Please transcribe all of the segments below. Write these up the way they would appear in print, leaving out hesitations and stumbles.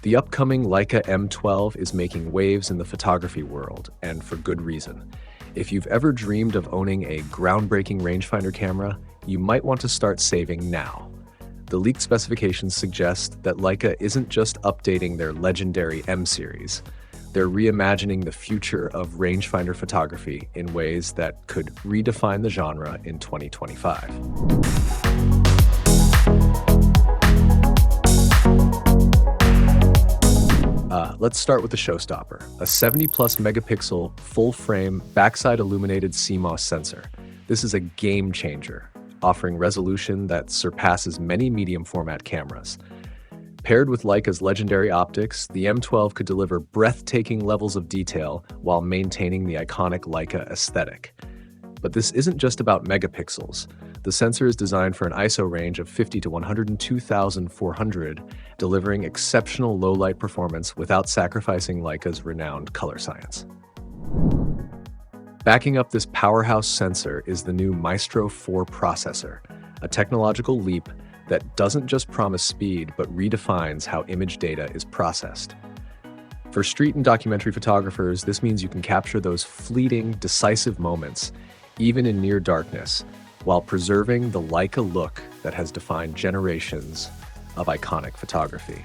The upcoming Leica M12 is making waves in the photography world, and for good reason. If you've ever dreamed of owning a groundbreaking rangefinder camera, you might want to start saving now. The leaked specifications suggest that Leica isn't just updating their legendary M-series. They're reimagining the future of rangefinder photography in ways that could redefine the genre in 2025. Let's start with the showstopper, a 70-plus megapixel, full-frame, backside illuminated CMOS sensor. This is a game changer, offering resolution that surpasses many medium-format cameras. Paired with Leica's legendary optics, the M12 could deliver breathtaking levels of detail while maintaining the iconic Leica aesthetic. But this isn't just about megapixels. The sensor is designed for an ISO range of 50 to 102,400, delivering exceptional low-light performance without sacrificing Leica's renowned color science. Backing up this powerhouse sensor is the new Maestro 4 processor, a technological leap that doesn't just promise speed but redefines how image data is processed. For street and documentary photographers, this means you can capture those fleeting, decisive moments, even in near darkness, while preserving the Leica look that has defined generations of iconic photography.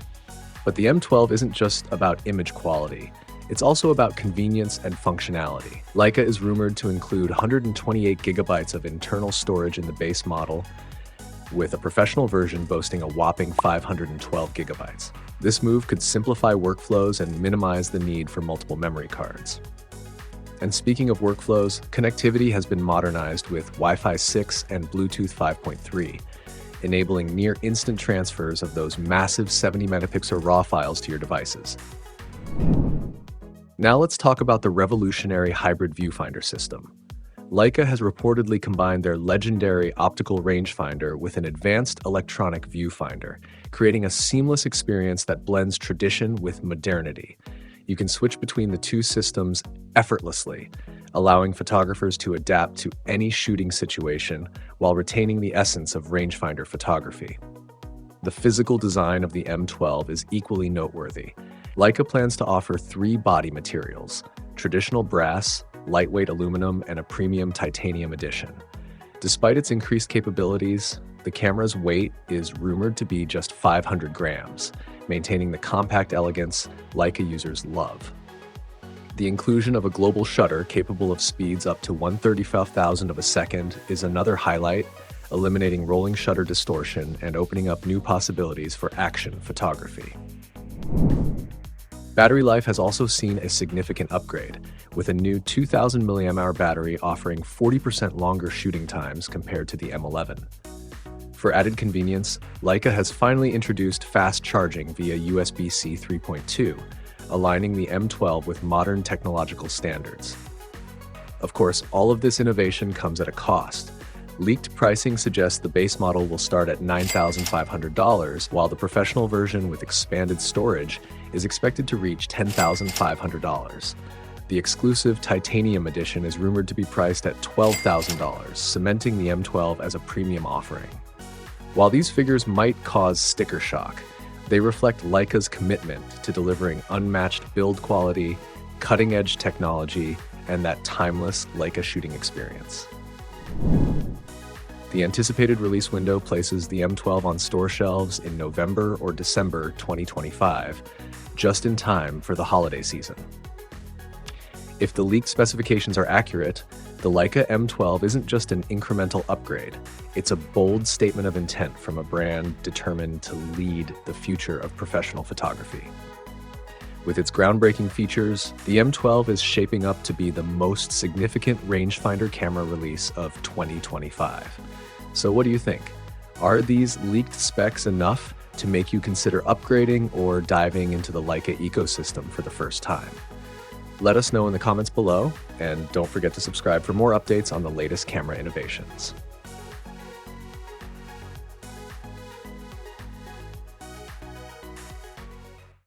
But the M12 isn't just about image quality. It's also about convenience and functionality. Leica is rumored to include 128 gigabytes of internal storage in the base model, with a professional version boasting a whopping 512 gigabytes. This move could simplify workflows and minimize the need for multiple memory cards. And speaking of workflows, connectivity has been modernized with Wi-Fi 6 and Bluetooth 5.3, enabling near-instant transfers of those massive 70-megapixel RAW files to your devices. Now let's talk about the revolutionary hybrid viewfinder system. Leica has reportedly combined their legendary optical rangefinder with an advanced electronic viewfinder, creating a seamless experience that blends tradition with modernity. You can switch between the two systems effortlessly, allowing photographers to adapt to any shooting situation while retaining the essence of rangefinder photography. The physical design of the M12 is equally noteworthy. Leica plans to offer 3 body materials: traditional brass, lightweight aluminum, and a premium titanium edition. Despite its increased capabilities, the camera's weight is rumored to be just 500 grams, maintaining the compact elegance Leica users love. The inclusion of a global shutter capable of speeds up to 1/35,000 of a second is another highlight, eliminating rolling shutter distortion and opening up new possibilities for action photography. Battery life has also seen a significant upgrade, with a new 2,000 mAh battery offering 40% longer shooting times compared to the M11. For added convenience, Leica has finally introduced fast charging via USB-C 3.2, aligning the M12 with modern technological standards. Of course, all of this innovation comes at a cost. Leaked pricing suggests the base model will start at $9,500, while the professional version with expanded storage is expected to reach $10,500. The exclusive titanium edition is rumored to be priced at $12,000, cementing the M12 as a premium offering. While these figures might cause sticker shock, they reflect Leica's commitment to delivering unmatched build quality, cutting-edge technology, and that timeless Leica shooting experience. The anticipated release window places the M12 on store shelves in November or December 2025, just in time for the holiday season. If the leaked specifications are accurate, the Leica M12 isn't just an incremental upgrade. It's a bold statement of intent from a brand determined to lead the future of professional photography. With its groundbreaking features, the M12 is shaping up to be the most significant rangefinder camera release of 2025. So what do you think? Are these leaked specs enough to make you consider upgrading or diving into the Leica ecosystem for the first time? Let us know in the comments below, and don't forget to subscribe for more updates on the latest camera innovations.